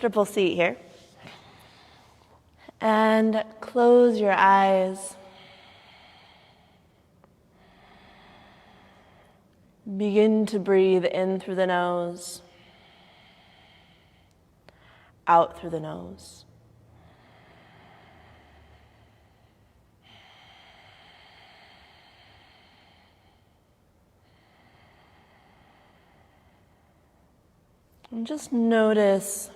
triple seat here. And close your eyes. Begin to breathe in through the nose, out through the nose. And just notice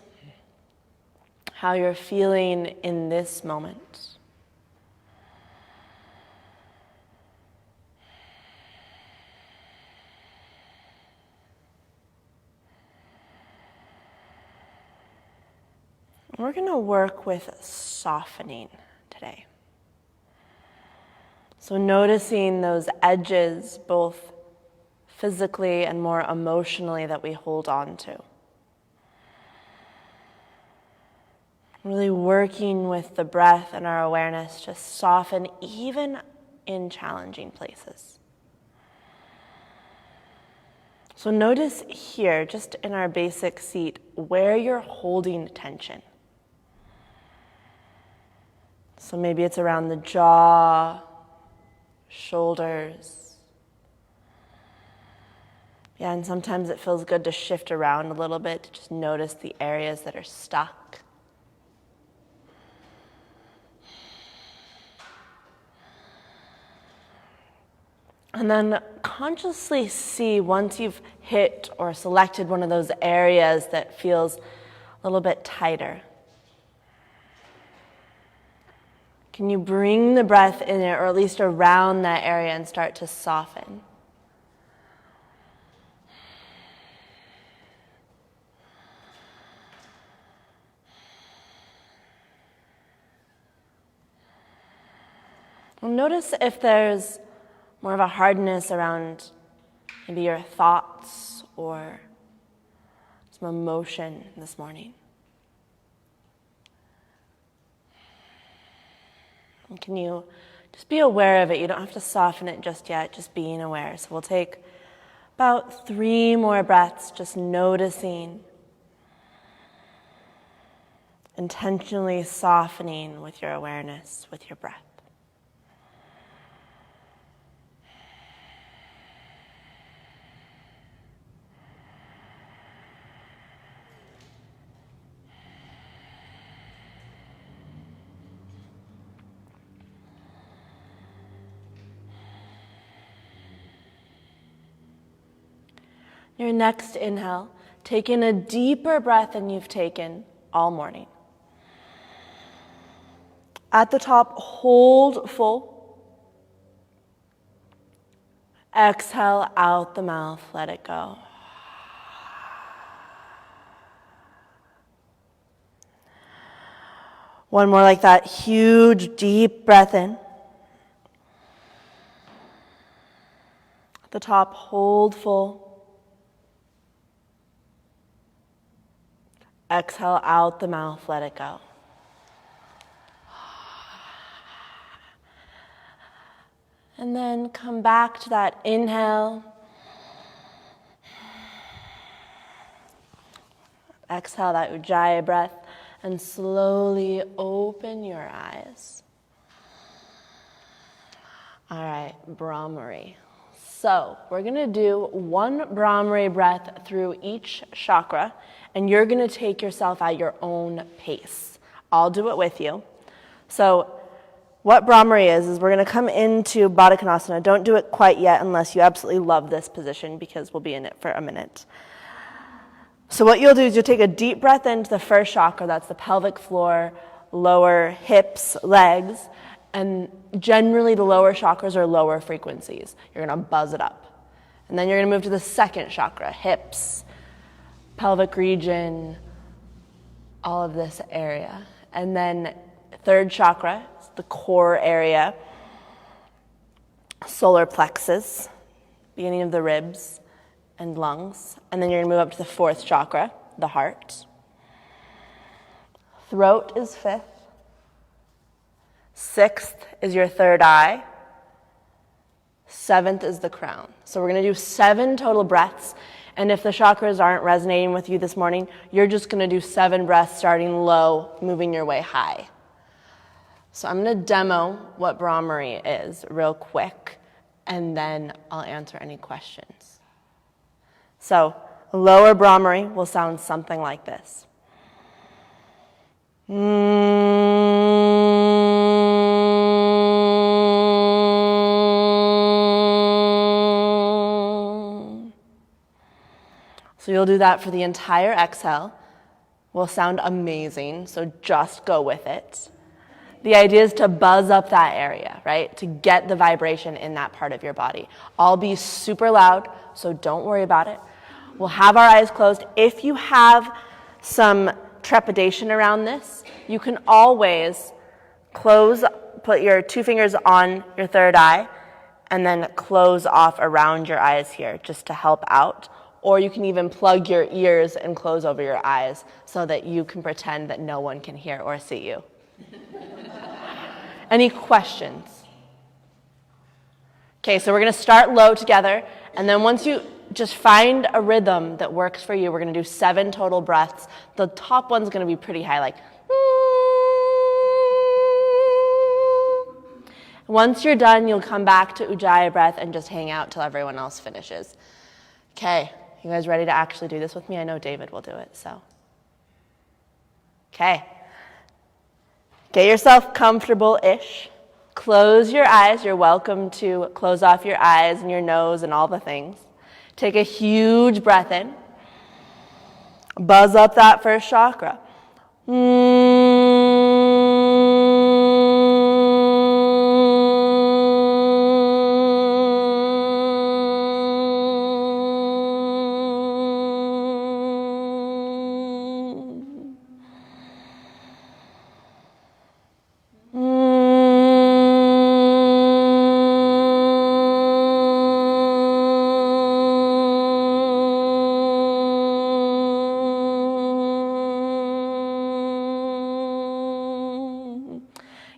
how you're feeling in this moment. We're going to work with softening today. So noticing those edges, both physically and more emotionally, that we hold on to. Really working with the breath and our awareness to soften even in challenging places. So notice here, just in our basic seat, where you're holding tension. So maybe it's around the jaw, shoulders. Yeah, and sometimes it feels good to shift around a little bit to just notice the areas that are stuck. And then consciously see, once you've hit or selected one of those areas that feels a little bit tighter, can you bring the breath in there, or at least around that area, and start to soften? Well, notice if there's more of a hardness around maybe your thoughts or some emotion this morning. And can you just be aware of it? You don't have to soften it just yet, just being aware. So we'll take about 3 more breaths, just noticing, intentionally softening with your awareness, with your breath. Your next inhale, take in a deeper breath than you've taken all morning. At the top, hold full. Exhale out the mouth, let it go. One more like that, huge, deep breath in. At the top, hold full. Exhale out the mouth, let it go. And then come back to that inhale. Exhale that Ujjayi breath, and slowly open your eyes. All right, Brahmari. So we're going to do 1 Brahmari breath through each chakra, and you're going to take yourself at your own pace. I'll do it with you. So what Brahmari is we're going to come into Baddha Konasana. Don't do it quite yet unless you absolutely love this position, because we'll be in it for a minute. So what you'll do is you'll take a deep breath into the first chakra, that's the pelvic floor, lower hips, legs, and generally the lower chakras are lower frequencies. You're going to buzz it up. And then you're going to move to the second chakra, hips, pelvic region, all of this area. And then third chakra, the core area, solar plexus, beginning of the ribs and lungs. And then you're going to move up to the fourth chakra, the heart. Throat is fifth. Sixth is your third eye. Seventh is the crown. So we're going to do 7 total breaths And if the chakras aren't resonating with you this morning, you're just going to do 7 breaths starting low, moving your way high. So I'm going to demo what Brahmari is real quick, and then I'll answer any questions. So lower Brahmari will sound something like this. So you'll do that for the entire exhale. Will sound amazing, so just go with it. The idea is to buzz up that area, right? To get the vibration in that part of your body. I'll be super loud, so don't worry about it. We'll have our eyes closed. If you have some trepidation around this, you can always put your 2 fingers on your third eye, and then close off around your eyes here, just to help out. Or you can even plug your ears and close over your eyes so that you can pretend that no one can hear or see you. Any questions? Okay, so we're going to start low together, and then once you just find a rhythm that works for you, we're going to do 7 total breaths. The top one's going to be pretty high, like. Once you're done, you'll come back to Ujjayi breath and just hang out till everyone else finishes. Okay, you guys ready to actually do this with me? I know David will do it, so. Okay. Get yourself comfortable-ish. Close your eyes. You're welcome to close off your eyes and your nose and all the things. Take a huge breath in. Buzz up that first chakra.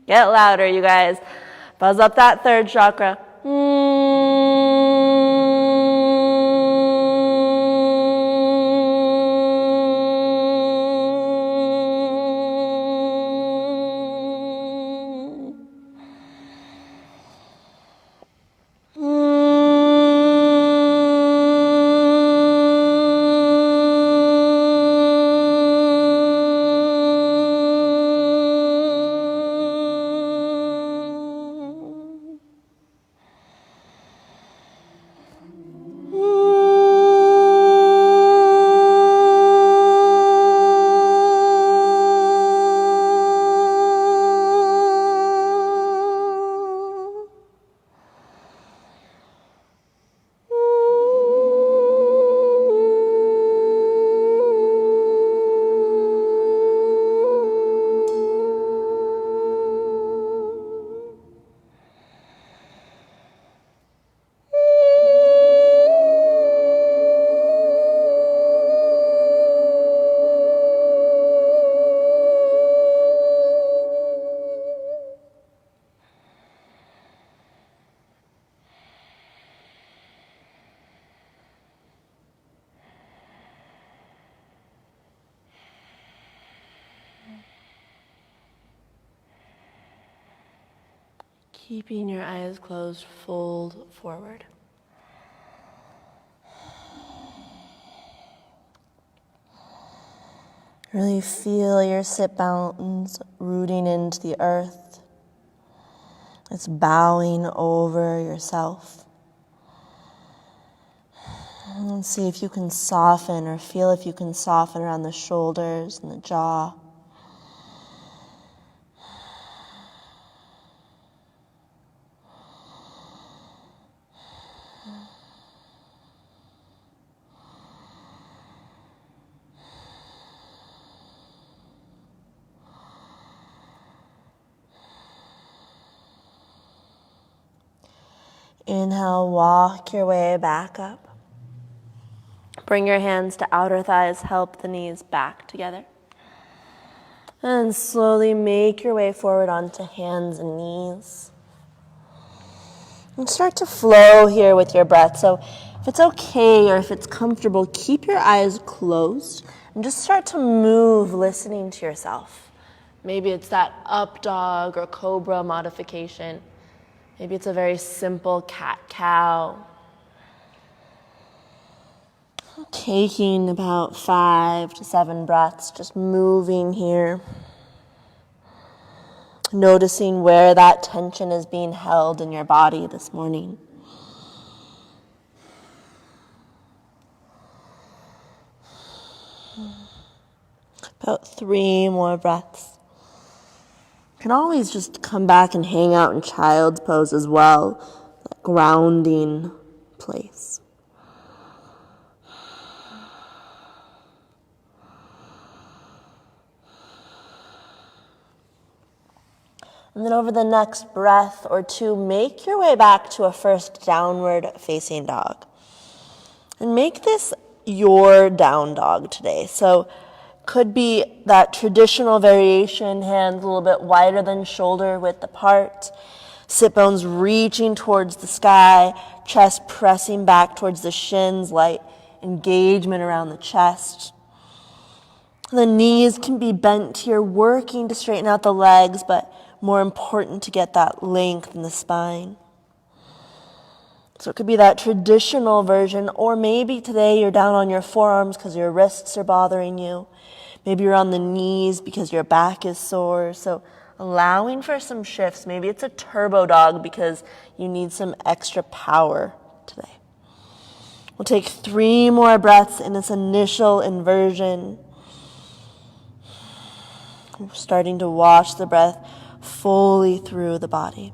Get louder, you guys. Buzz up that third chakra. Keeping your eyes closed, fold forward. Really feel your sit bones rooting into the earth. It's bowing over yourself. And see if you can soften, or feel if you can soften around the shoulders and the jaw. Inhale, walk your way back up. Bring your hands to outer thighs, help the knees back together. And slowly make your way forward onto hands and knees. And start to flow here with your breath. So If it's okay or if it's comfortable, keep your eyes closed and just start to move, listening to yourself. Maybe it's that up dog or cobra modification. Maybe it's a very simple cat-cow. Taking about 5 to 7 breaths, just moving here. Noticing where that tension is being held in your body this morning. About 3 more breaths. You can always just come back and hang out in child's pose as well, that grounding place. And then over the next breath or 2, make your way back to a first downward facing dog. And make this your down dog today. So could be that traditional variation, hands a little bit wider than shoulder width apart, sit bones reaching towards the sky, chest pressing back towards the shins, light engagement around the chest. The knees can be bent here, working to straighten out the legs, but more important to get that length in the spine. So it could be that traditional version, or maybe today you're down on your forearms because your wrists are bothering you. Maybe you're on the knees because your back is sore. So allowing for some shifts. Maybe it's a turbo dog because you need some extra power today. We'll take 3 more breaths in this initial inversion. We're starting to wash the breath fully through the body.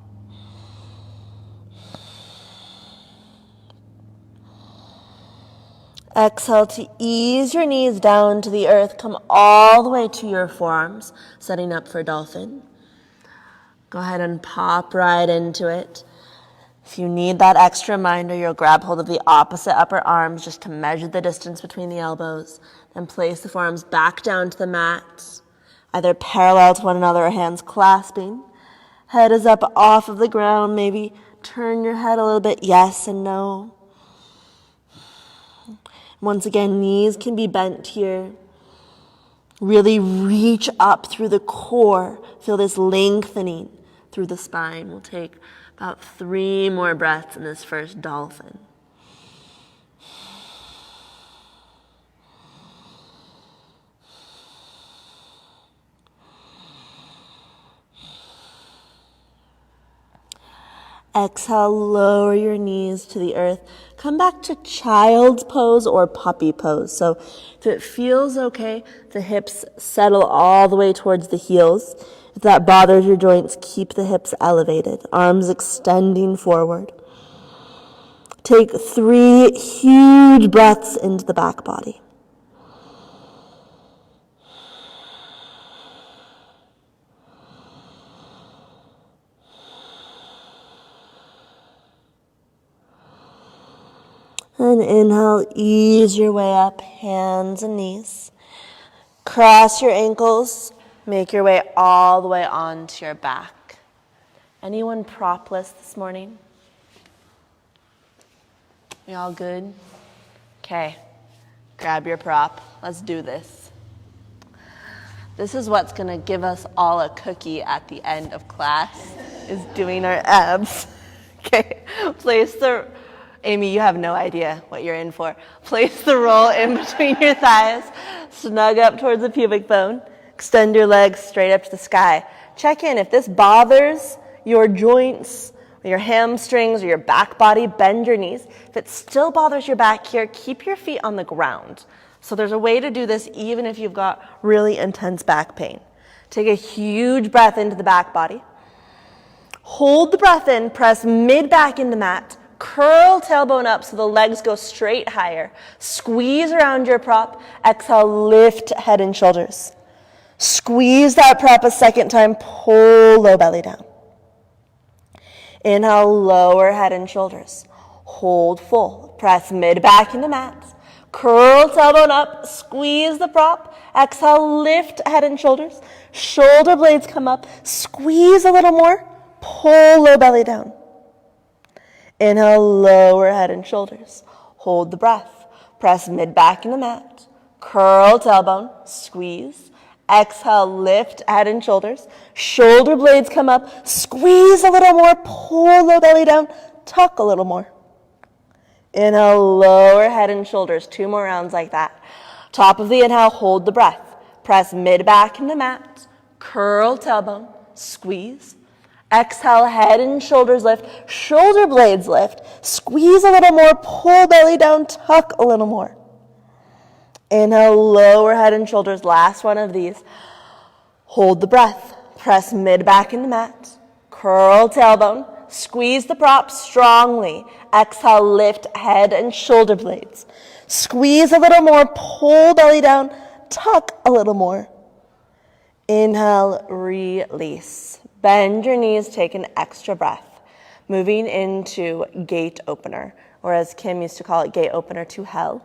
Exhale to ease your knees down to the earth. Come all the way to your forearms, setting up for dolphin. Go ahead and pop right into it. If you need that extra reminder, you'll grab hold of the opposite upper arms just to measure the distance between the elbows. Then place the forearms back down to the mat, either parallel to one another or hands clasping. Head is up off of the ground. Maybe turn your head a little bit, yes and no. Once again, knees can be bent here. Really reach up through the core. Feel this lengthening through the spine. We'll take about 3 more breaths in this first dolphin. Exhale, lower your knees to the earth. Come back to child's pose or puppy pose. So if it feels okay, the hips settle all the way towards the heels. If that bothers your joints, keep the hips elevated, arms extending forward. Take 3 huge breaths into the back body. And inhale, ease your way up, hands and knees. Cross your ankles, make your way all the way onto your back. Anyone propless this morning? We all good? Okay, grab your prop. Let's do this. This is what's gonna give us all a cookie at the end of class, is doing our abs. Okay, Amy, you have no idea what you're in for. Place the roll in between your thighs, snug up towards the pubic bone, extend your legs straight up to the sky. Check in. If this bothers your joints, or your hamstrings, or your back body, bend your knees. If it still bothers your back here, keep your feet on the ground. So there's a way to do this even if you've got really intense back pain. Take a huge breath into the back body. Hold the breath in, press mid-back into mat. Curl tailbone up so the legs go straight higher. Squeeze around your prop. Exhale, lift head and shoulders. Squeeze that prop a second time. Pull low belly down. Inhale, lower head and shoulders. Hold full. Press mid back into mat. Curl tailbone up. Squeeze the prop. Exhale, lift head and shoulders. Shoulder blades come up. Squeeze a little more. Pull low belly down. Inhale, lower head and shoulders. hold the breath. Press mid back in the mat. Curl tailbone, squeeze. Exhale, lift head and shoulders. Shoulder blades come up. Squeeze a little more. Pull low belly down. Tuck a little more. Inhale, lower head and shoulders. 2 more rounds like that. Top of the inhale, hold the breath. Press mid back in the mat. Curl tailbone, squeeze. Exhale, head and shoulders lift. Shoulder blades lift. Squeeze a little more. Pull belly down. Tuck a little more. Inhale, lower head and shoulders. Last one of these. Hold the breath. Press mid back in the mat. Curl tailbone. Squeeze the prop strongly. Exhale, lift head and shoulder blades. Squeeze a little more. Pull belly down. Tuck a little more. Inhale, release. Bend your knees. Take an extra breath. Moving into gate opener, or as Kim used to call it, gate opener to hell.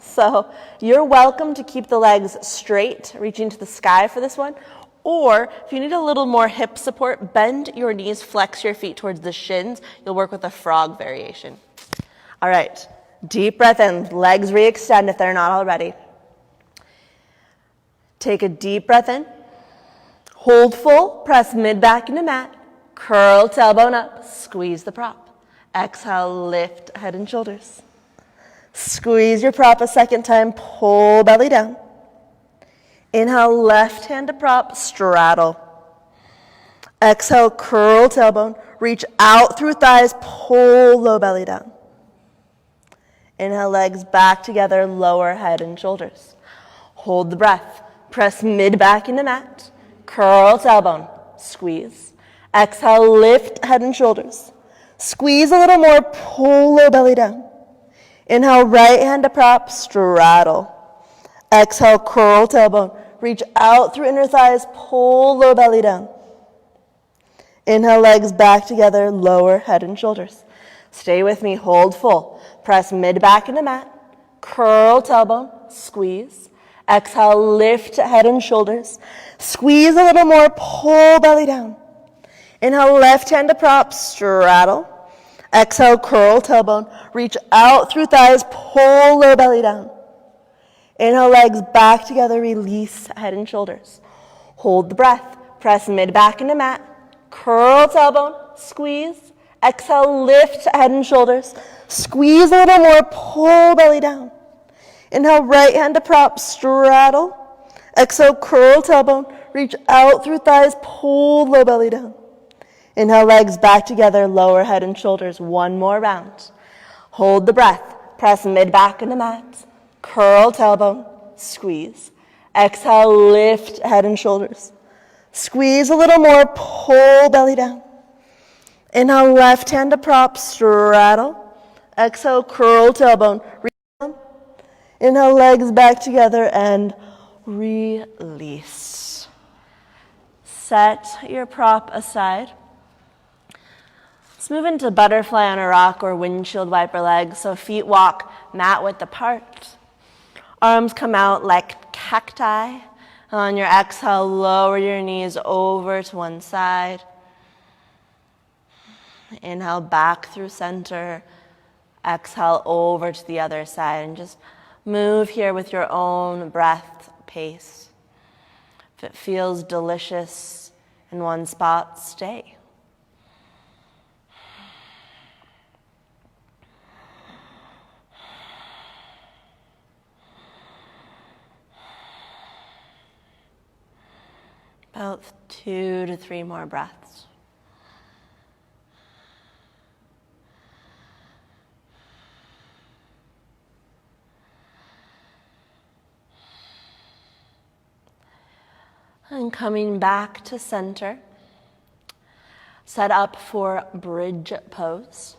So you're welcome to keep the legs straight, reaching to the sky for this one. Or if you need a little more hip support, bend your knees, flex your feet towards the shins. You'll work with a frog variation. All right, deep breath in. Legs re-extend if they're not already. Take a deep breath in. Hold full. Press mid back into mat. Curl tailbone up. Squeeze the prop. Exhale, lift head and shoulders. Squeeze your prop a second time. Pull belly down. Inhale, left hand to prop, straddle. Exhale, curl tailbone. Reach out through thighs, pull low belly down. Inhale, legs back together, lower head and shoulders. Hold the breath. Press mid back into mat. Curl tailbone, squeeze. Exhale, lift head and shoulders. Squeeze a little more, pull low belly down. Inhale, right hand to prop, straddle. Exhale, curl tailbone. Reach out through inner thighs, pull low belly down. Inhale, legs back together, lower head and shoulders. Stay with me, hold full. Press mid back into mat. Curl tailbone, squeeze. Exhale, lift head and shoulders. Squeeze a little more, pull belly down. Inhale, left hand to prop, straddle. Exhale, curl tailbone. Reach out through thighs, pull low belly down. Inhale, legs back together, release head and shoulders. Hold the breath. Press mid back into mat. Curl tailbone, squeeze. Exhale, lift head and shoulders. Squeeze a little more, pull belly down. Inhale, right hand to prop, straddle. Exhale, curl tailbone. Reach out through thighs, pull low belly down. Inhale, legs back together, lower head and shoulders. 1 more round. Hold the breath. Press mid back into mat. Curl tailbone, squeeze. Exhale, lift head and shoulders. Squeeze a little more, pull belly down. Inhale, left hand to prop, straddle. Exhale, curl tailbone. Inhale, legs back together and release. Set your prop aside. Let's move into butterfly on a rock or windshield wiper legs. So feet walk mat width apart. Arms come out like cacti. On your exhale, lower your knees over to one side. Inhale back through center. Exhale over to the other side. And just move here with your own breath pace. If it feels delicious in one spot, stay. About 2 to 3 more breaths. And coming back to center, set up for bridge pose.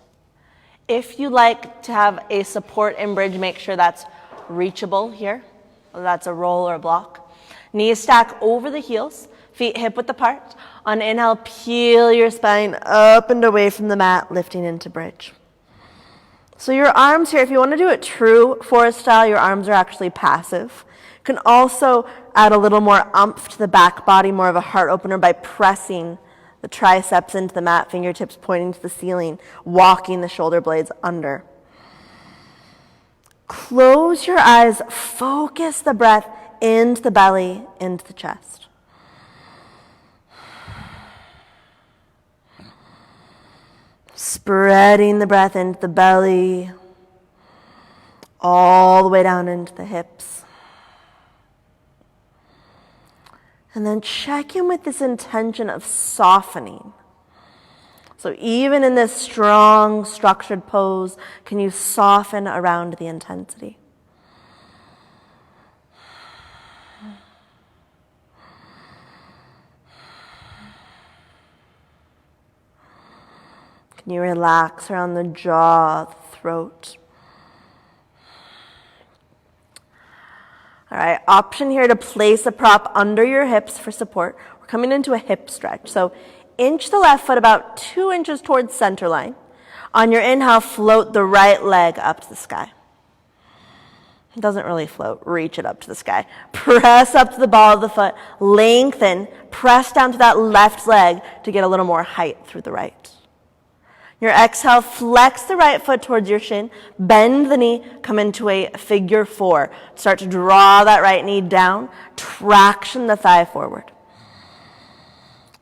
If you like to have a support in bridge, make sure that's reachable here, whether that's a roll or a block. Knees stack over the heels, feet hip width apart. On inhale, peel your spine up and away from the mat, lifting into bridge. So your arms here, if you want to do it true Forrest style, your arms are actually passive. You can also add a little more oomph to the back body, more of a heart opener by pressing the triceps into the mat, fingertips pointing to the ceiling, walking the shoulder blades under. Close your eyes, focus the breath into the belly, into the chest. Spreading the breath into the belly, all the way down into the hips. And then check in with this intention of softening. So even in this strong, structured pose, can you soften around the intensity? Can you relax around the jaw, the throat? All right, option here to place a prop under your hips for support. We're coming into a hip stretch. So inch the left foot about 2 inches towards center line. On your inhale, float the right leg up to the sky. It doesn't really float. Reach it up to the sky. Press up to the ball of the foot. Lengthen. Press down to that left leg to get a little more height through the right. Your exhale, flex the right foot towards your shin, bend the knee, come into a figure 4. Start to draw that right knee down, traction the thigh forward.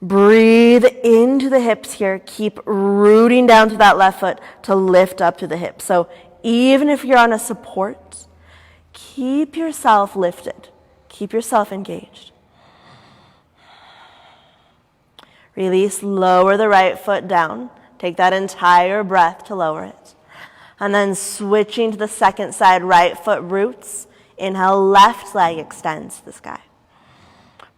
Breathe into the hips here, keep rooting down to that left foot to lift up to the hips. So even if you're on a support, keep yourself lifted, keep yourself engaged. Release, lower the right foot down. Take that entire breath to lower it. And then switching to the second side, right foot roots. Inhale, left leg extends to the sky.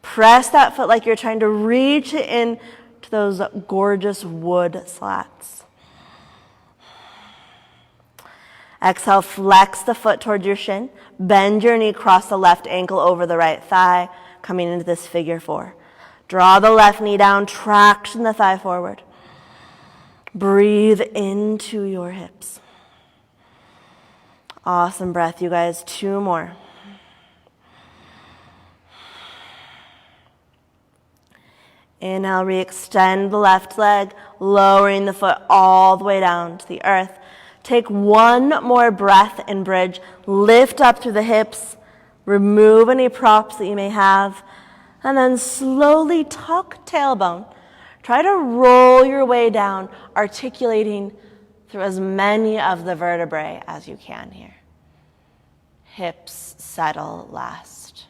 Press that foot like you're trying to reach it in to those gorgeous wood slats. Exhale, flex the foot towards your shin. Bend your knee, cross the left ankle over the right thigh, coming into this figure 4. Draw the left knee down, traction the thigh forward. Breathe into your hips. Awesome breath, you guys. 2 more. Inhale, re-extend the left leg, lowering the foot all the way down to the earth. Take 1 more breath and bridge. Lift up through the hips. Remove any props that you may have. And then slowly tuck tailbone. Try to roll your way down, articulating through as many of the vertebrae as you can here. Hips settle last.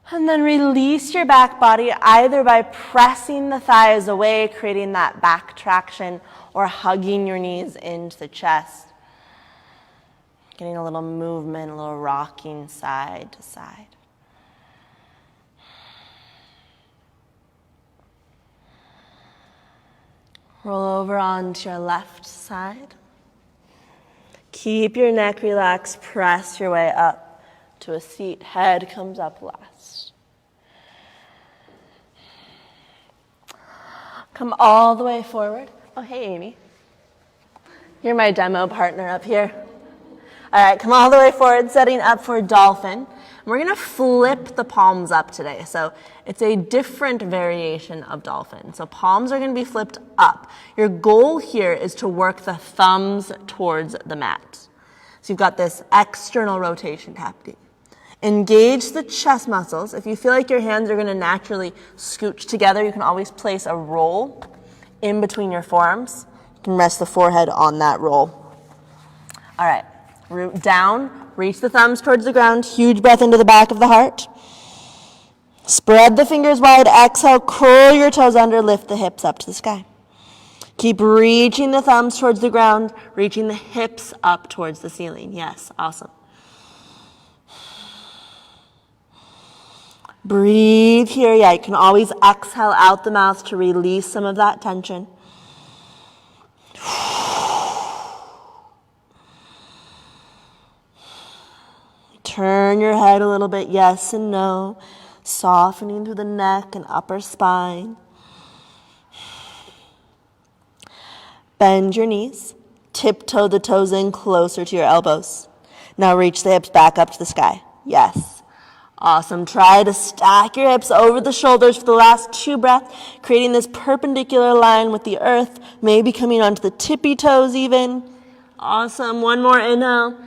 And then release your back body either by pressing the thighs away, creating that back traction, or hugging your knees into the chest. Getting a little movement, a little rocking side to side. Roll over onto your left side. Keep your neck relaxed. Press your way up to a seat. Head comes up last. Come all the way forward. Oh, hey, Amy. You're my demo partner up here. All right, come all the way forward, setting up for dolphin. We're going to flip the palms up today. So it's a different variation of dolphin. So palms are going to be flipped up. Your goal here is to work the thumbs towards the mat. So you've got this external rotation happening. Engage the chest muscles. If you feel like your hands are going to naturally scooch together, you can always place a roll in between your forearms. You can rest the forehead on that roll. All right, root down. Reach the thumbs towards the ground. Huge breath into the back of the heart. Spread the fingers wide. Exhale, curl your toes under. Lift the hips up to the sky. Keep reaching the thumbs towards the ground. Reaching the hips up towards the ceiling. Yes, awesome. Breathe here. Yeah, you can always exhale out the mouth to release some of that tension. Turn your head a little bit, yes and no. Softening through the neck and upper spine. Bend your knees. Tiptoe the toes in closer to your elbows. Now reach the hips back up to the sky. Yes. Awesome. Try to stack your hips over the shoulders for the last 2 breaths, creating this perpendicular line with the earth, maybe coming onto the tippy toes even. Awesome. One more inhale.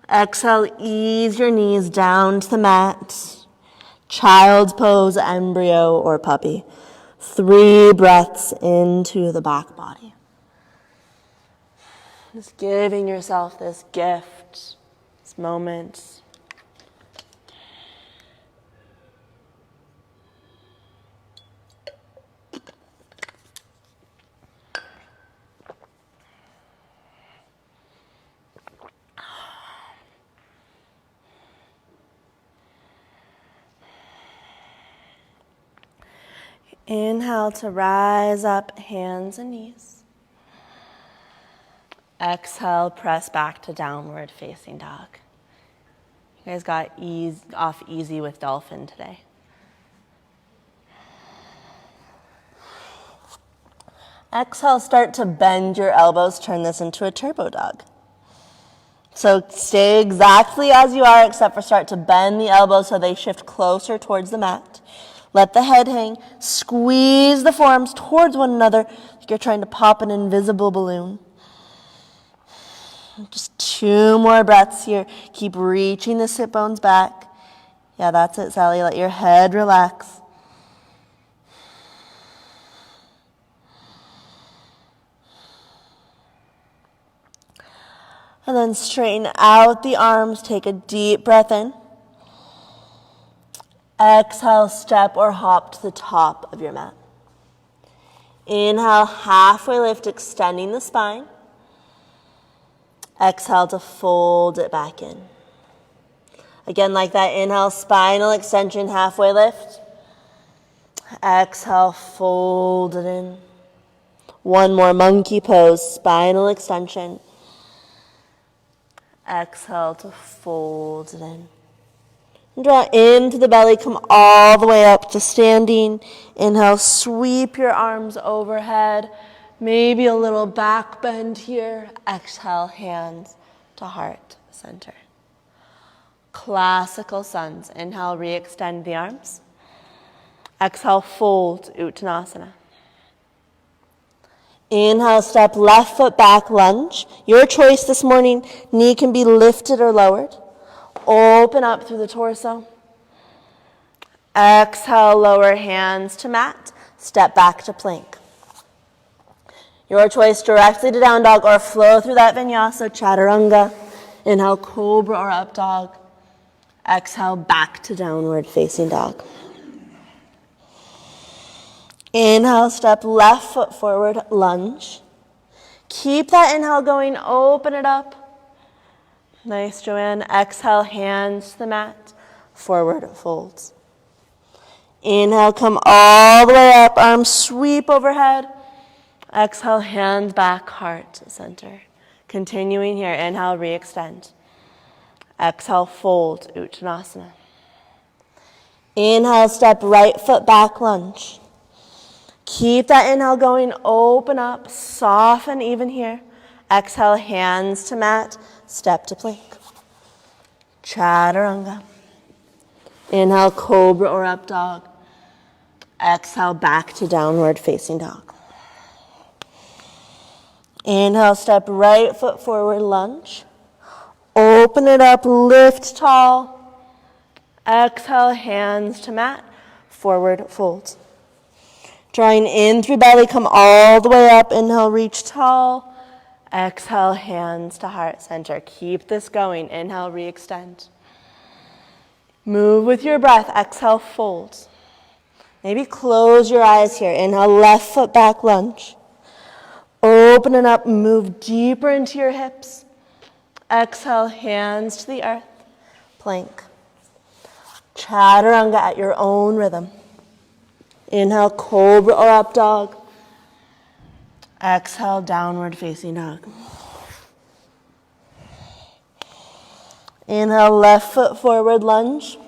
Exhale, ease your knees down to the mat. Child's pose, embryo, or puppy. 3 breaths into the back body. Just giving yourself this gift, this moment. Inhale to rise up, hands and knees. Exhale, press back to downward facing dog. You guys got off easy with dolphin today. Exhale, start to bend your elbows, turn this into a turbo dog. So stay exactly as you are, except for start to bend the elbows so they shift closer towards the mat. Let the head hang. Squeeze the forearms towards one another like you're trying to pop an invisible balloon. Just 2 more breaths here. Keep reaching the sit bones back. Yeah, that's it, Sally. Let your head relax. And then straighten out the arms. Take a deep breath in. Exhale, step or hop to the top of your mat. Inhale, halfway lift, extending the spine. Exhale to fold it back in. Again, like that, inhale, spinal extension, halfway lift. Exhale, fold it in. One more monkey pose, spinal extension. Exhale to fold it in. Draw into the belly, come all the way up to standing. Inhale, sweep your arms overhead. Maybe a little back bend here. Exhale, hands to heart center. Classical suns. Inhale, re-extend the arms. Exhale, fold, Uttanasana. Inhale, step left foot back, lunge. Your choice this morning. Knee can be lifted or lowered. Open up through the torso. Exhale, lower hands to mat. Step back to plank. Your choice, directly to down dog or flow through that vinyasa, chaturanga. Inhale, cobra or up dog. Exhale, back to downward facing dog. Inhale, step left foot forward, lunge. Keep that inhale going, open it up. Nice, Joanne. Exhale, hands to the mat, forward folds. Inhale, come all the way up, arms sweep overhead. Exhale, hands back, heart center. Continuing here, inhale, re-extend. Exhale, fold, Uttanasana. Inhale, step right foot back, lunge. Keep that inhale going, open up, soften even here. Exhale, hands to mat, step to plank. Chaturanga. Inhale, cobra or up dog. Exhale, back to downward facing dog. Inhale, step right foot forward, lunge. Open it up, lift tall. Exhale, hands to mat, forward fold. Drawing in through belly, come all the way up. Inhale, reach tall. Exhale, hands to heart center. Keep this going. Inhale, re-extend. Move with your breath. Exhale, fold. Maybe close your eyes here. Inhale, left foot back, lunge. Open it up, move deeper into your hips. Exhale, hands to the earth. Plank. Chaturanga at your own rhythm. Inhale, cobra or up dog. Exhale, downward facing dog. Inhale, left foot forward, lunge.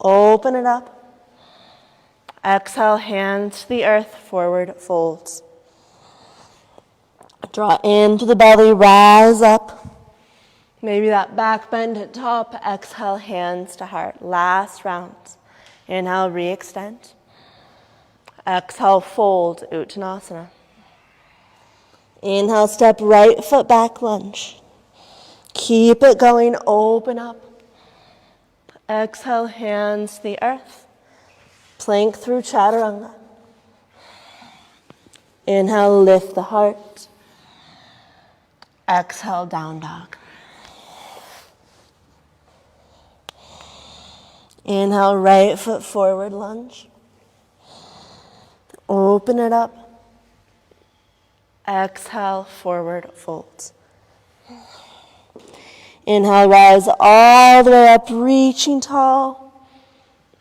Open it up. Exhale, hands to the earth, forward folds. Draw into the belly, rise up. Maybe that back bend at top. Exhale, hands to heart. Last round. Inhale, re-extend. Exhale, fold, Uttanasana. Inhale, step right foot back, lunge. Keep it going, open up. Exhale, hands to the earth. Plank through chaturanga. Inhale, lift the heart. Exhale, down dog. Inhale, right foot forward, lunge. Open it up. Exhale, forward fold. Inhale, rise all the way up, reaching tall.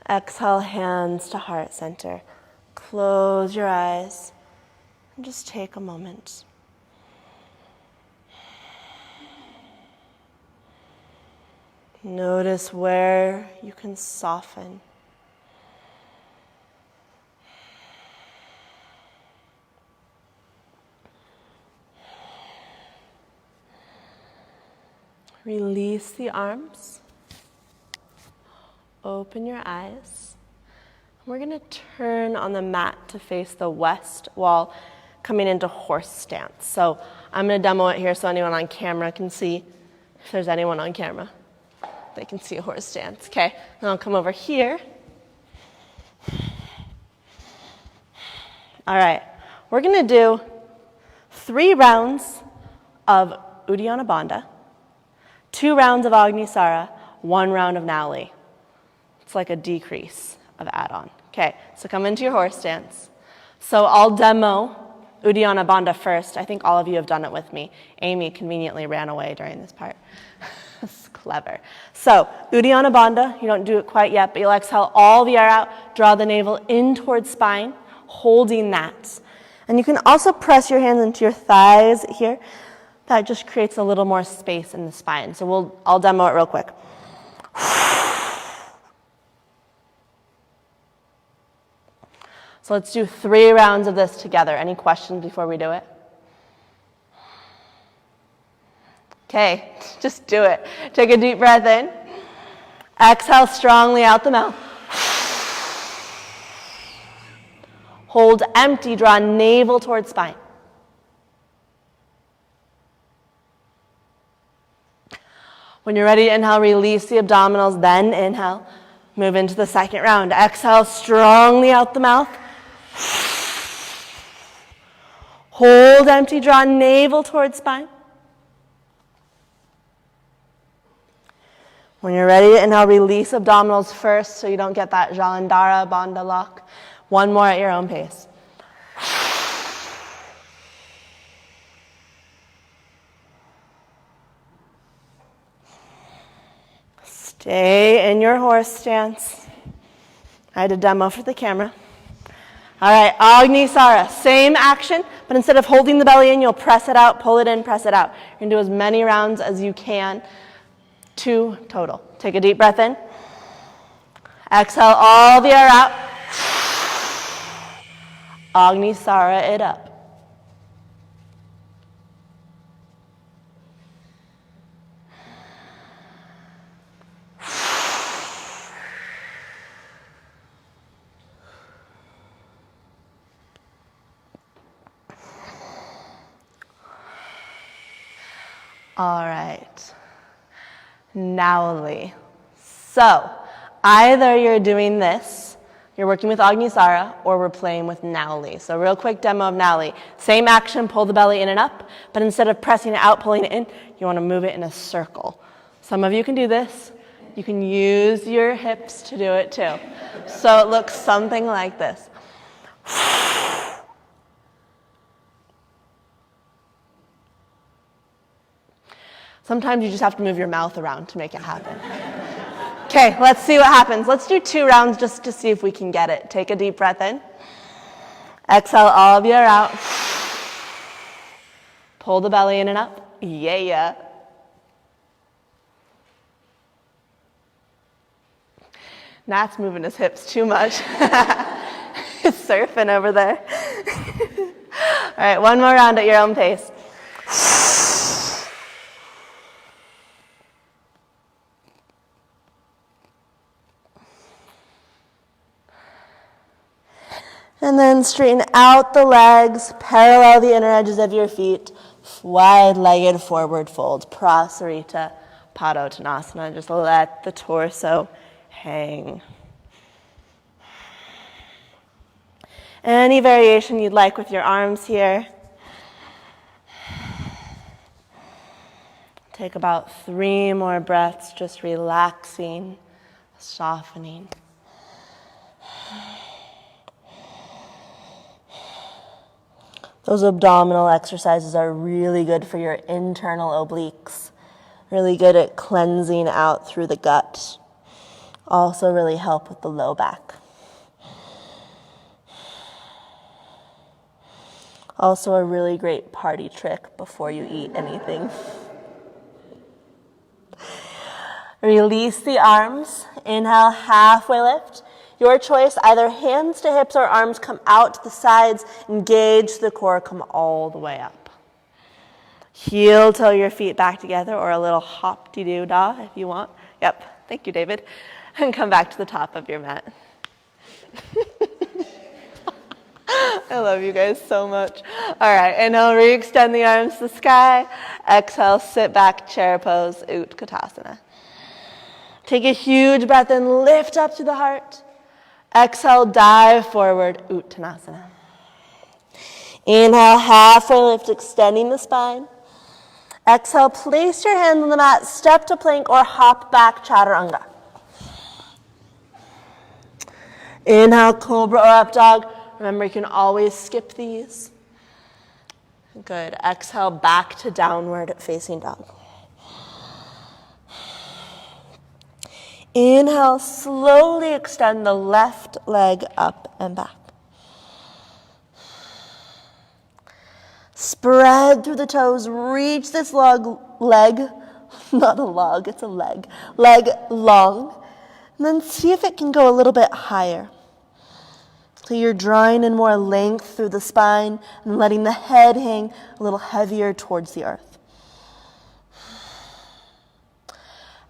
Exhale, hands to heart center. Close your eyes and just take a moment. Notice where you can soften. Release the arms. Open your eyes. We're going to turn on the mat to face the west wall, coming into horse stance. So I'm going to demo it here so anyone on camera can see. If there's anyone on camera, they can see a horse stance. Okay, then I'll come over here. All right, we're going to do 3 rounds of Uddiyana Bandha, 2 rounds of Agnisara, 1 round of Nauli. It's like a decrease of add-on. Okay, so come into your horse stance. So I'll demo Uddiyana Bandha first. I think all of you have done it with me. Amy conveniently ran away during this part. That's clever. So Uddiyana Bandha, you don't do it quite yet, but you'll exhale all the air out, draw the navel in towards spine, holding that. And you can also press your hands into your thighs here. That just creates a little more space in the spine. So I'll demo it real quick. So let's do 3 rounds of this together. Any questions before we do it? Okay, just do it. Take a deep breath in. Exhale strongly out the mouth. Hold empty, draw navel towards spine. When you're ready to inhale, release the abdominals, then inhale. Move into the second round. Exhale strongly out the mouth. Hold empty, draw navel towards spine. When you're ready to inhale, release abdominals first so you don't get that Jalandhara Bandha lock. 1 more at your own pace. Stay in your horse stance. I had a demo for the camera. All right, Agnisara, same action, but instead of holding the belly in, you'll press it out, pull it in, press it out. You're gonna do as many rounds as you can, 2 total. Take a deep breath in. Exhale all the air out. Agnisara it up. All right, Nauli. So either you're doing this, you're working with Agnisara, or we're playing with Nauli. So real quick demo of Nauli. Same action, pull the belly in and up, but instead of pressing it out, pulling it in, you want to move it in a circle. Some of you can do this. You can use your hips to do it too. So it looks something like this. Sometimes you just have to move your mouth around to make it happen. Okay, let's see what happens. Let's do 2 rounds just to see if we can get it. Take a deep breath in. Exhale all of your air out. Pull the belly in and up. Yeah. Nat's moving his hips too much. He's surfing over there. All right, 1 more round at your own pace. And then straighten out the legs, parallel the inner edges of your feet, wide-legged forward fold, Prasarita Padottanasana. Just let the torso hang. Any variation you'd like with your arms here. Take about 3 more breaths, just relaxing, softening. Those abdominal exercises are really good for your internal obliques. Really good at cleansing out through the gut. Also really help with the low back. Also a really great party trick before you eat anything. Release the arms. Inhale, halfway lift. Your choice, either hands to hips or arms come out to the sides, engage the core, come all the way up. Heel toe your feet back together, or a little hop-de-doo-dah if you want. Yep, thank you, David. And come back to the top of your mat. I love you guys so much. All right, inhale, re-extend the arms to the sky. Exhale, sit back, chair pose, Utkatasana. Take a huge breath in, lift up to the heart. Exhale, dive forward, Uttanasana. Inhale, halfway lift, extending the spine. Exhale, place your hands on the mat, step to plank or hop back, Chaturanga. Inhale, cobra or up dog. Remember, you can always skip these. Good. Exhale, back to downward facing dog. Inhale, slowly extend the left leg up and back. Spread through the toes, reach this leg, not a log, it's a leg long. And then see if it can go a little bit higher. So you're drawing in more length through the spine and letting the head hang a little heavier towards the earth.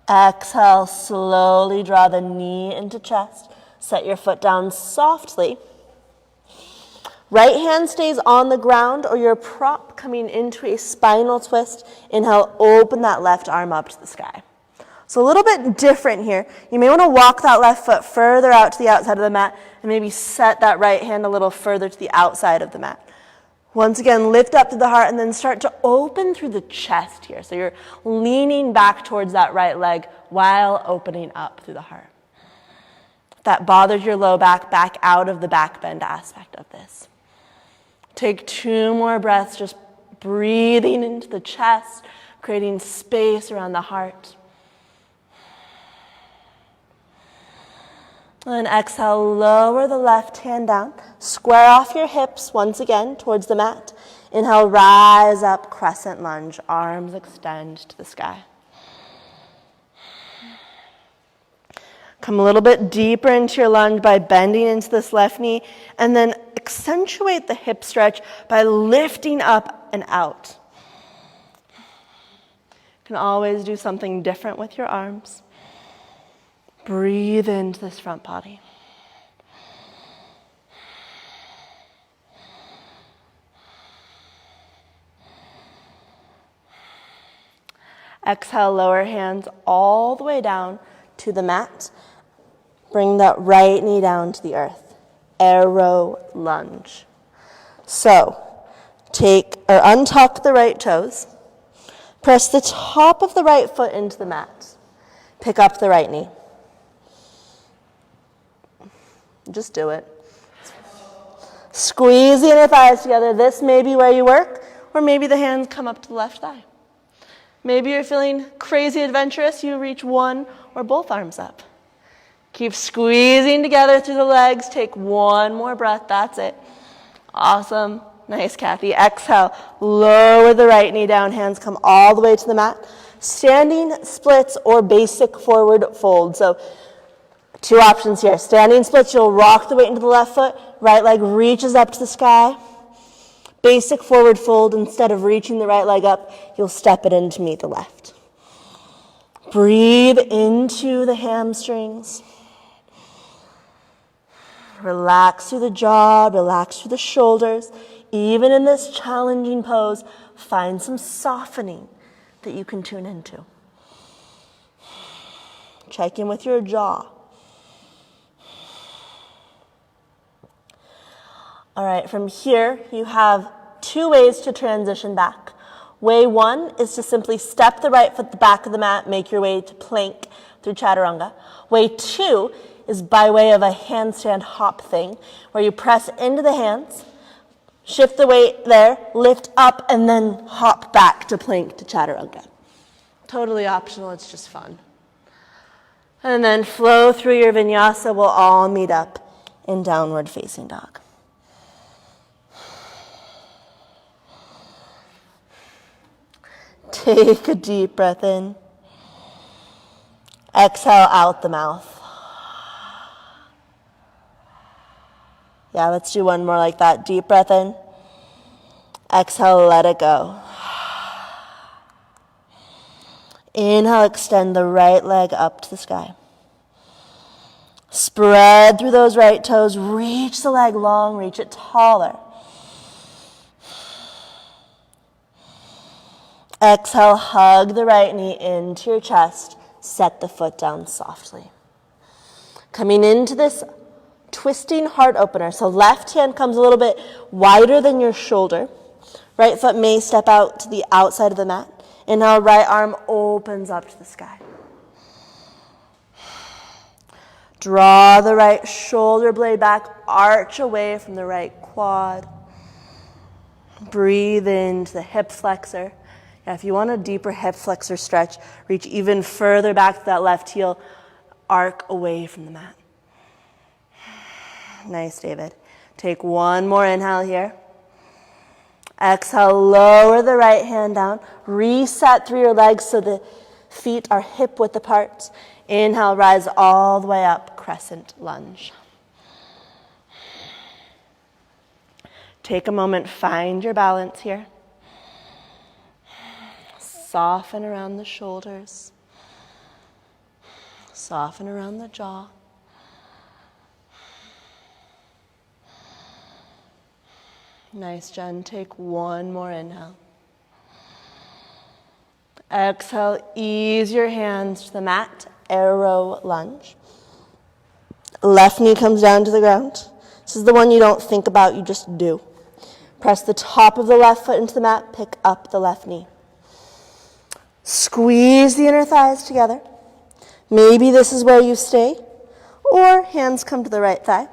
Exhale, slowly draw the knee into chest. Set your foot down softly. Right hand stays on the ground or your prop coming into a spinal twist. Inhale, open that left arm up to the sky. So a little bit different here. You may want to walk that left foot further out to the outside of the mat and maybe set that right hand a little further to the outside of the mat. Once again, lift up to the heart and then start to open through the chest here. So you're leaning back towards that right leg while opening up through the heart. If that bothers your low back, back out of the back bend aspect of this. Take 2 more breaths, just breathing into the chest, creating space around the heart. And exhale, lower the left hand down. Square off your hips once again towards the mat. Inhale, rise up, crescent lunge. Arms extend to the sky. Come a little bit deeper into your lunge by bending into this left knee. And then accentuate the hip stretch by lifting up and out. You can always do something different with your arms. Breathe into this front body. Exhale, lower hands all the way down to the mat. Bring that right knee down to the earth. Arrow lunge. So, untuck the right toes. Press the top of the right foot into the mat. Pick up the right knee. Just do it. Squeeze the inner thighs together. This may be where you work, or maybe the hands come up to the left thigh. Maybe you're feeling crazy adventurous. You reach one or both arms up. Keep squeezing together through the legs. Take 1 more breath. That's it. Awesome. Nice, Kathy. Exhale. Lower the right knee down. Hands come all the way to the mat. Standing splits or basic forward fold. So 2 options here. Standing splits, you'll rock the weight into the left foot. Right leg reaches up to the sky. Basic forward fold, instead of reaching the right leg up, you'll step it in to meet the left. Breathe into the hamstrings. Relax through the jaw, relax through the shoulders. Even in this challenging pose, find some softening that you can tune into. Check in with your jaw. All right, from here, you have 2 ways to transition back. Way 1 is to simply step the right foot to the back of the mat, make your way to plank through chaturanga. Way 2 is by way of a handstand hop thing, where you press into the hands, shift the weight there, lift up, and then hop back to plank to chaturanga. Totally optional, it's just fun. And then flow through your vinyasa. We'll all meet up in downward facing dog. Take a deep breath in. Exhale out the mouth. Yeah, let's do one more like that. Deep breath in. Exhale, let it go. Inhale, extend the right leg up to the sky. Spread through those right toes. Reach the leg long, reach it taller. Exhale, hug the right knee into your chest. Set the foot down softly. Coming into this twisting heart opener. So left hand comes a little bit wider than your shoulder. Right foot may step out to the outside of the mat. Inhale, right arm opens up to the sky. Draw the right shoulder blade back, arch away from the right quad. Breathe into the hip flexor. Yeah, if you want a deeper hip flexor stretch, reach even further back to that left heel, arc away from the mat. Nice, David. Take one more inhale here. Exhale, lower the right hand down. Reset through your legs so the feet are hip width apart. Inhale, rise all the way up, crescent lunge. Take a moment, find your balance here. Soften around the shoulders. Soften around the jaw. Nice, Jen. Take one more inhale. Exhale, ease your hands to the mat. Arrow lunge. Left knee comes down to the ground. This is the one you don't think about, you just do. Press the top of the left foot into the mat. Pick up the left knee. Squeeze the inner thighs together. Maybe this is where you stay, or hands come to the right thigh.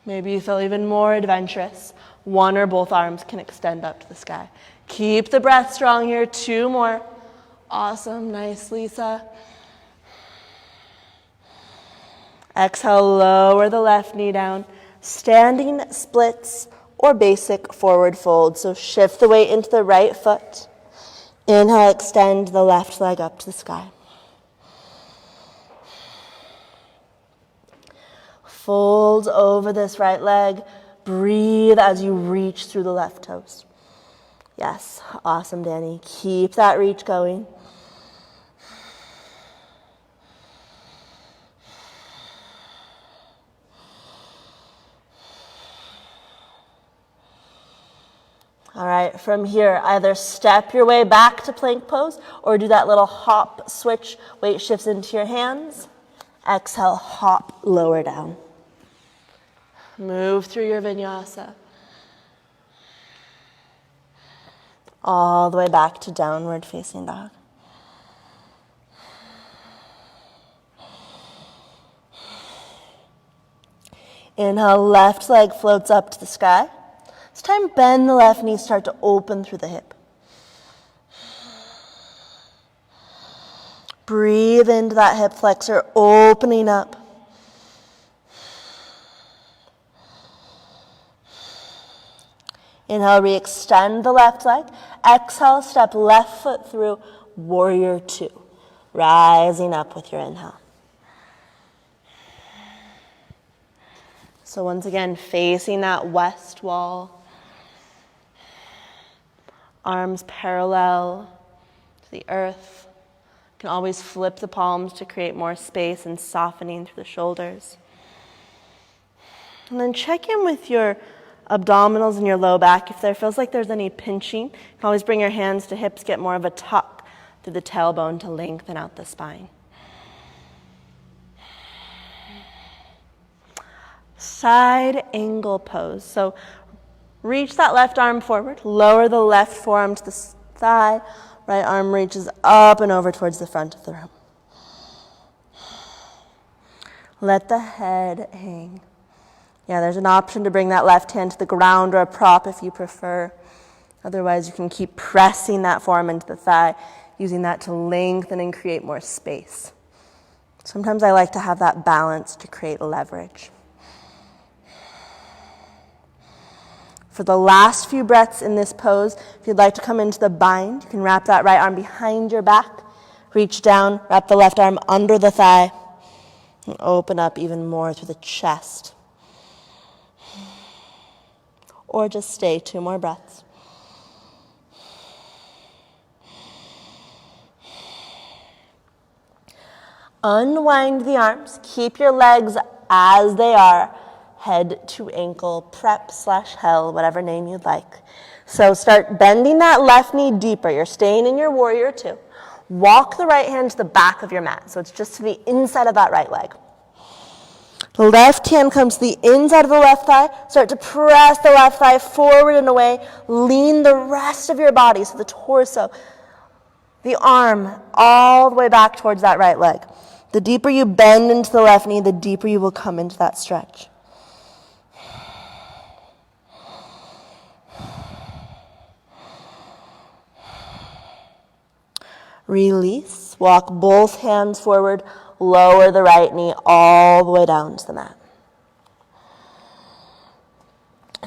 Maybe you feel even more adventurous. One or both arms can extend up to the sky. Keep the breath strong here. 2 more. Awesome. Nice, Lisa. Exhale, lower the left knee down. Standing splits or basic forward fold. So shift the weight into the right foot. Inhale, extend the left leg up to the sky. Fold over this right leg. Breathe as you reach through the left toes. Yes, awesome, Danny. Keep that reach going. All right, from here, either step your way back to plank pose or do that little hop switch. Weight shifts into your hands. Exhale, hop, lower down. Move through your vinyasa. All the way back to downward facing dog. Inhale, left leg floats up to the sky. This time, bend the left knee, start to open through the hip. Breathe into that hip flexor, opening up. Inhale, re-extend the left leg. Exhale, step left foot through, warrior 2. Rising up with your inhale. So once again, facing that west wall. Arms parallel to the earth. You can always flip the palms to create more space and softening through the shoulders. And then check in with your abdominals and your low back. If there feels like there's any pinching, you can always bring your hands to hips, get more of a tuck through the tailbone to lengthen out the spine. Side angle pose. So reach that left arm forward, lower the left forearm to the thigh, right arm reaches up and over towards the front of the room. Let the head hang. Yeah, there's an option to bring that left hand to the ground or a prop if you prefer. Otherwise, you can keep pressing that forearm into the thigh, using that to lengthen and create more space. Sometimes I like to have that balance to create leverage. For the last few breaths in this pose, if you'd like to come into the bind, you can wrap that right arm behind your back, reach down, wrap the left arm under the thigh, and open up even more through the chest. Or just stay 2 more breaths. Unwind the arms. Keep your legs as they are. Head to ankle, prep/hell, whatever name you'd like. So start bending that left knee deeper. You're staying in your warrior 2. Walk the right hand to the back of your mat. So it's just to the inside of that right leg. The left hand comes to the inside of the left thigh. Start to press the left thigh forward and away. Lean the rest of your body, so the torso, the arm, all the way back towards that right leg. The deeper you bend into the left knee, the deeper you will come into that stretch. Release. Walk both hands forward. Lower the right knee all the way down to the mat.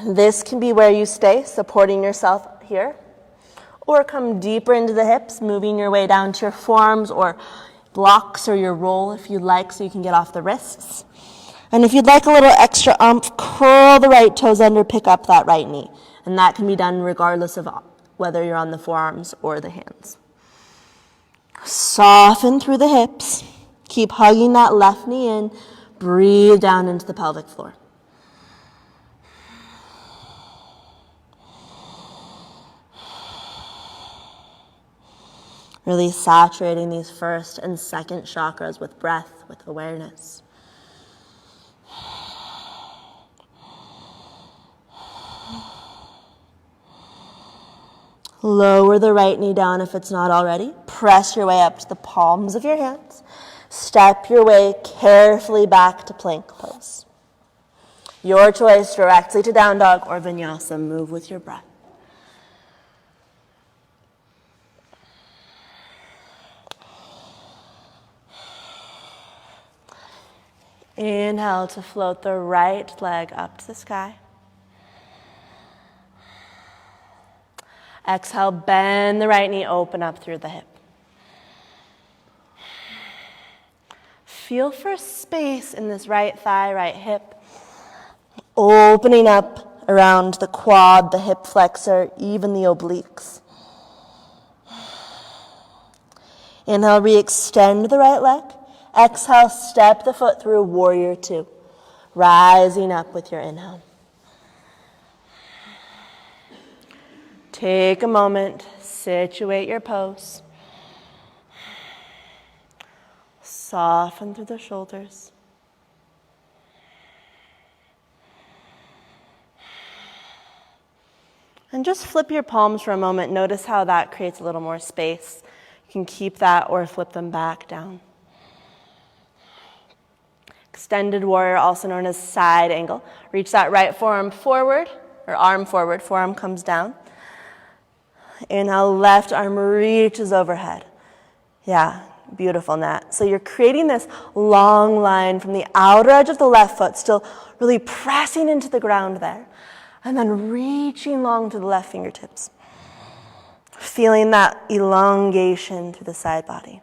This can be where you stay, supporting yourself here. Or come deeper into the hips, moving your way down to your forearms or blocks or your roll if you'd like, so you can get off the wrists. And if you'd like a little extra oomph, curl the right toes under, pick up that right knee. And that can be done regardless of whether you're on the forearms or the hands. Soften through the hips. Keep hugging that left knee in. Breathe down into the pelvic floor. Really saturating these first and second chakras with breath, with awareness. Lower the right knee down if it's not already. Press your way up to the palms of your hands. Step your way carefully back to plank pose. Your choice, directly to down dog or vinyasa. Move with your breath. Inhale to float the right leg up to the sky. Exhale, bend the right knee, open up through the hip. Feel for space in this right thigh, right hip. Opening up around the quad, the hip flexor, even the obliques. Inhale, re-extend the right leg. Exhale, step the foot through warrior 2. Rising up with your inhale. Take a moment, situate your pose. Soften through the shoulders. And just flip your palms for a moment. Notice how that creates a little more space. You can keep that or flip them back down. Extended warrior, also known as side angle. Reach that right forearm forward, or arm forward, forearm comes down. Inhale, left arm reaches overhead. Yeah, beautiful, Nat. So you're creating this long line from the outer edge of the left foot, still really pressing into the ground there. And then reaching long to the left fingertips. Feeling that elongation through the side body.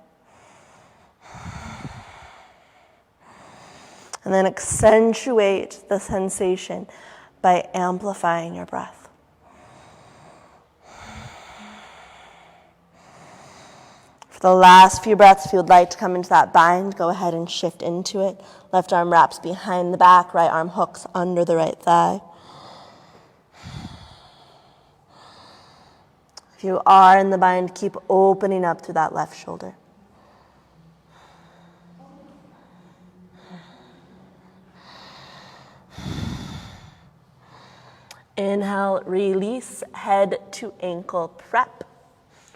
And then accentuate the sensation by amplifying your breath. For the last few breaths, if you would like to come into that bind, go ahead and shift into it. Left arm wraps behind the back, right arm hooks under the right thigh. If you are in the bind, keep opening up through that left shoulder. Inhale, release, head to ankle prep.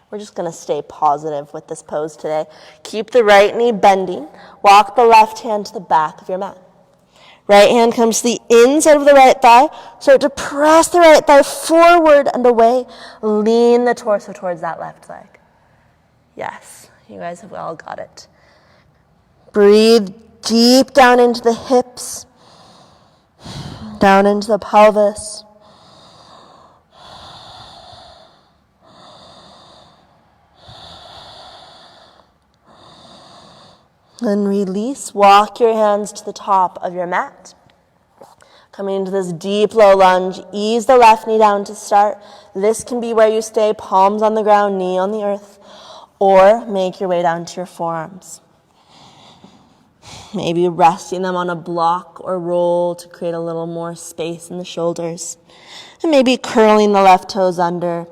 We're just going to stay positive with this pose today. Keep the right knee bending. Walk the left hand to the back of your mat. Right hand comes to the inside of the right thigh. Start to press the right thigh forward and away. Lean the torso towards that left leg. Yes, you guys have all got it. Breathe deep down into the hips, down into the pelvis. Then release, walk your hands to the top of your mat. Coming into this deep low lunge, ease the left knee down to start. This can be where you stay, palms on the ground, knee on the earth, or make your way down to your forearms. Maybe resting them on a block or roll to create a little more space in the shoulders. And maybe curling the left toes under,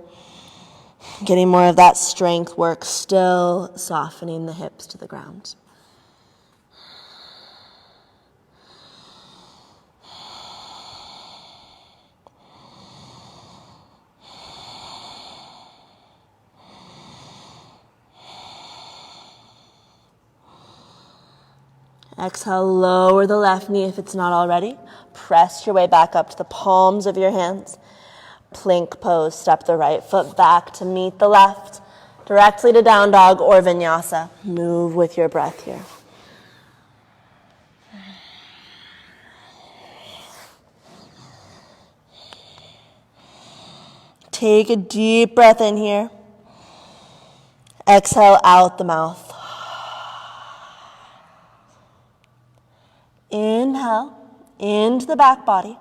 getting more of that strength work, still softening the hips to the ground. Exhale, lower the left knee if it's not already. Press your way back up to the palms of your hands. Plank pose, step the right foot back to meet the left, directly to down dog or vinyasa. Move with your breath here. Take a deep breath in here. Exhale out the mouth. Inhale into the back body.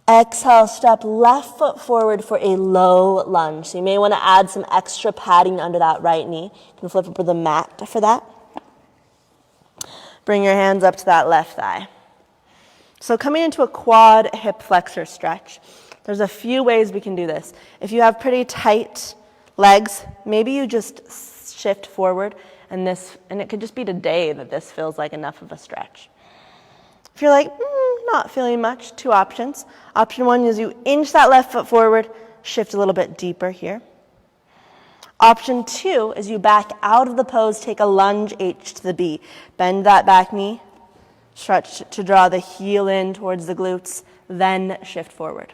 Exhale, step left foot forward for a low lunge. So you may want to add some extra padding under that right knee. You can flip over the mat for that. Bring your hands up to that left thigh. So coming into a quad hip flexor stretch, there's a few ways we can do this. If you have pretty tight legs, maybe you just shift forward and it could just be today that this feels like enough of a stretch. If you're like, not feeling much, two options. Option one is you inch that left foot forward, shift a little bit deeper here. Option two is you back out of the pose, take a lunge H to the B. Bend that back knee, stretch to draw the heel in towards the glutes, then shift forward.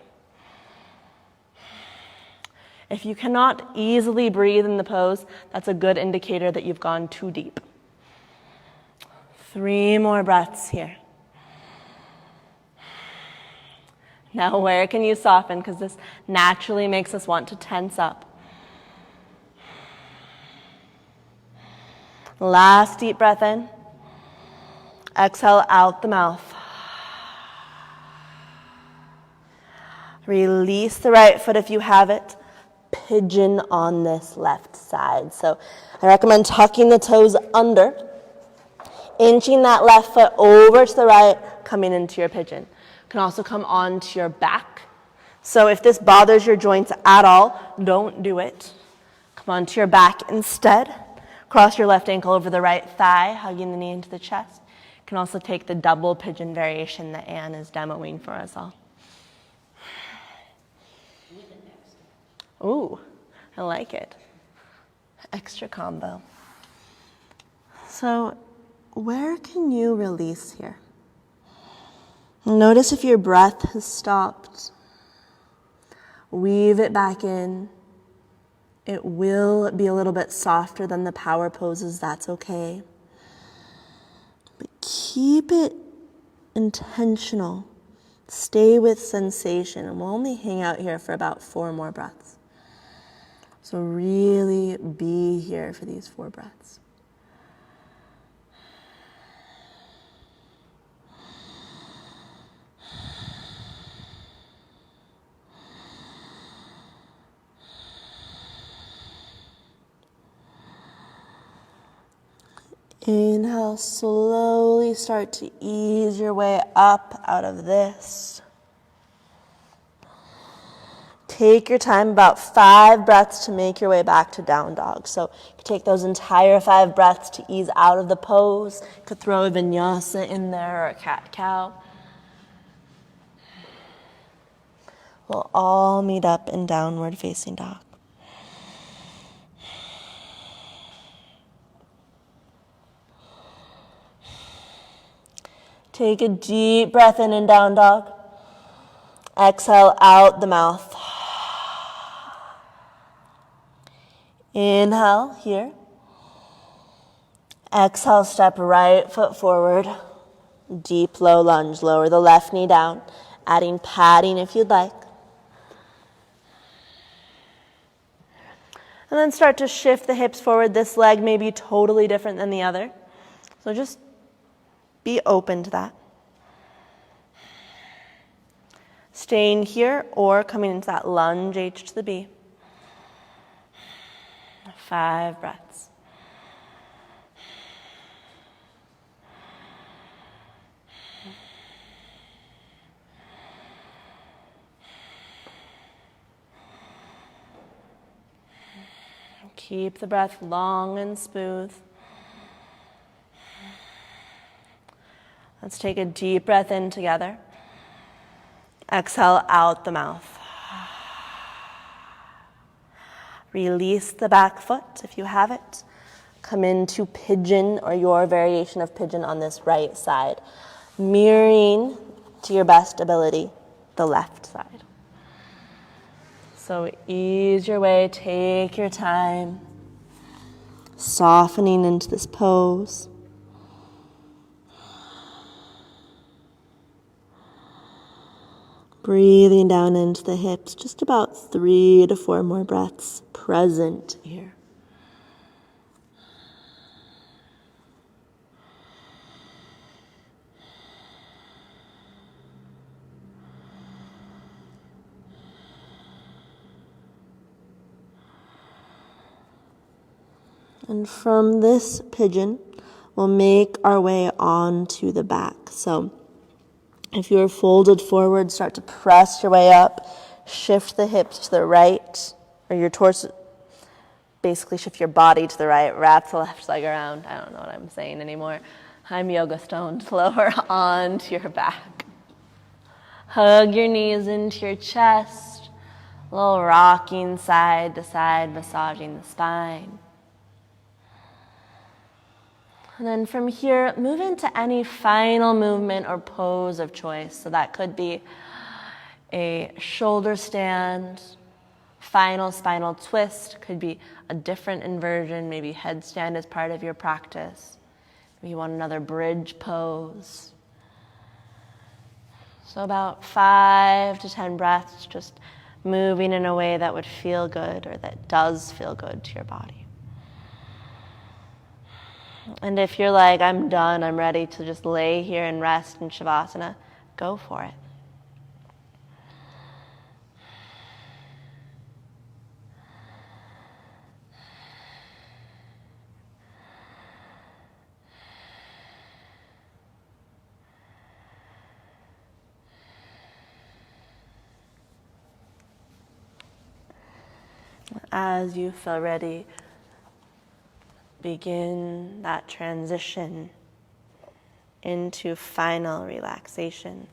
If you cannot easily breathe in the pose, that's a good indicator that you've gone too deep. 3 more breaths here. Now where can you soften? Because this naturally makes us want to tense up. Last deep breath in. Exhale out the mouth. Release the right foot if you have it. Pigeon on this left side. So I recommend tucking the toes under, inching that left foot over to the right, coming into your pigeon. You can also come onto your back. So if this bothers your joints at all, don't do it. Come onto your back instead. Cross your left ankle over the right thigh, hugging the knee into the chest. You can also take the double pigeon variation that Anne is demoing for us all. Ooh, I like it. Extra combo. So, where can you release here? Notice if your breath has stopped. Weave it back in. It will be a little bit softer than the power poses, that's okay. But keep it intentional. Stay with sensation, and we'll only hang out here for about 4 more breaths. So really be here for these 4 breaths. Inhale, slowly start to ease your way up out of this. Take your time, about 5 breaths to make your way back to down dog. So you can take those entire 5 breaths to ease out of the pose. You could throw a vinyasa in there or a cat-cow. We'll all meet up in downward facing dog. Take a deep breath in down dog. Exhale out the mouth. Inhale here. Exhale, step right foot forward. Deep low lunge. Lower the left knee down, adding padding if you'd like. And then start to shift the hips forward. This leg may be totally different than the other. So just be open to that. Staying here or coming into that lunge, H to the B. 5 breaths. Keep the breath long and smooth. Let's take a deep breath in together. Exhale out the mouth. Release the back foot if you have it. Come into pigeon or your variation of pigeon on this right side, mirroring to your best ability the left side. So ease your way, take your time, softening into this pose. Breathing down into the hips, just about 3 to 4 more breaths present here. And from this pigeon, we'll make our way onto the back. So if you're folded forward, start to press your way up. Shift the hips to the right, or your torso. Basically shift your body to the right. Wrap the left leg around. I don't know what I'm saying anymore. I'm yoga stoned. Lower onto your back. Hug your knees into your chest. A little rocking side to side, massaging the spine. And then from here, move into any final movement or pose of choice. So that could be a shoulder stand, final spinal twist, could be a different inversion, maybe headstand as part of your practice. Maybe you want another bridge pose. So about 5 to 10 breaths, just moving in a way that would feel good or that does feel good to your body. And if you're like, I'm done, I'm ready to just lay here and rest in Shavasana, go for it. As you feel ready, begin that transition into final relaxation.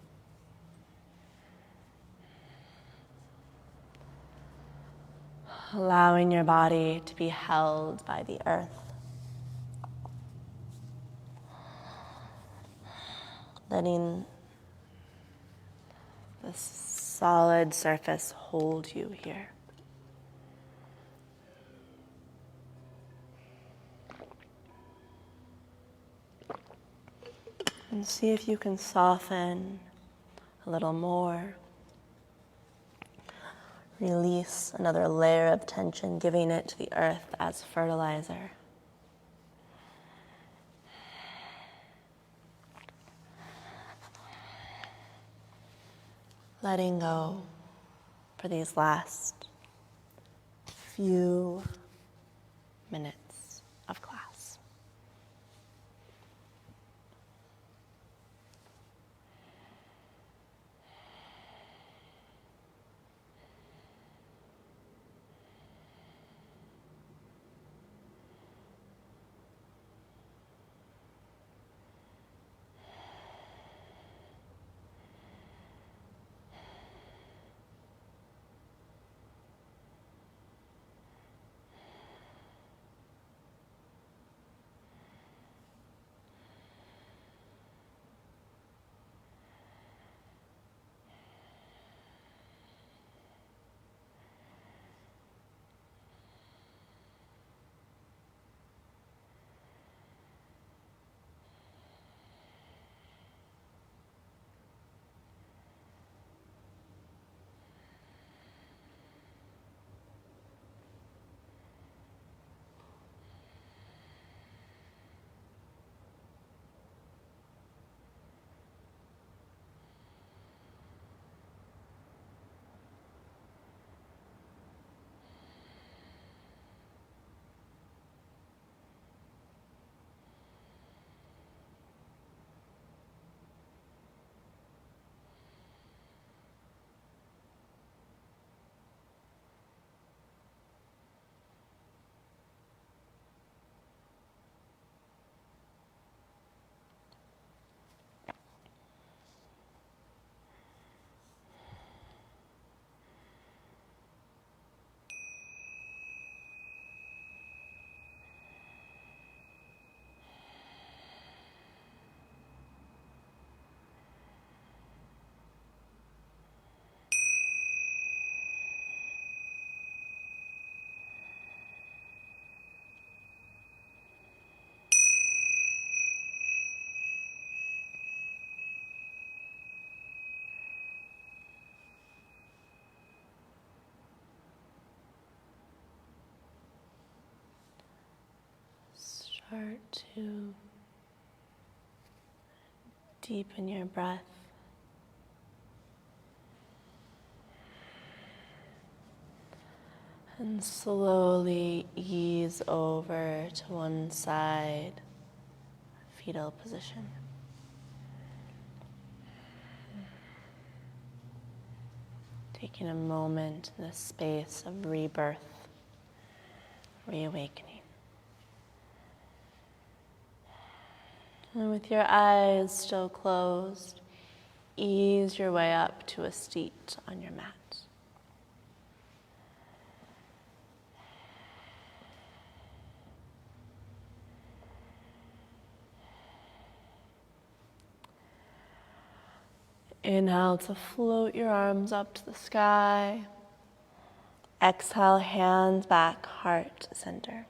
Allowing your body to be held by the earth. Letting the solid surface hold you here. And see if you can soften a little more. Release another layer of tension, giving it to the earth as fertilizer. Letting go for these last few minutes of class. Start to deepen your breath. And slowly ease over to one side, fetal position. Taking a moment in the space of rebirth, reawakening. And with your eyes still closed, ease your way up to a seat on your mat. Inhale to float your arms up to the sky. Exhale, hands back, heart center.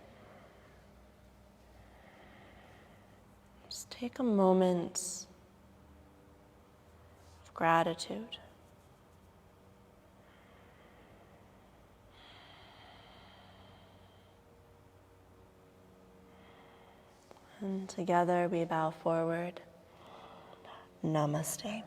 Just take a moment of gratitude. And together we bow forward. Namaste.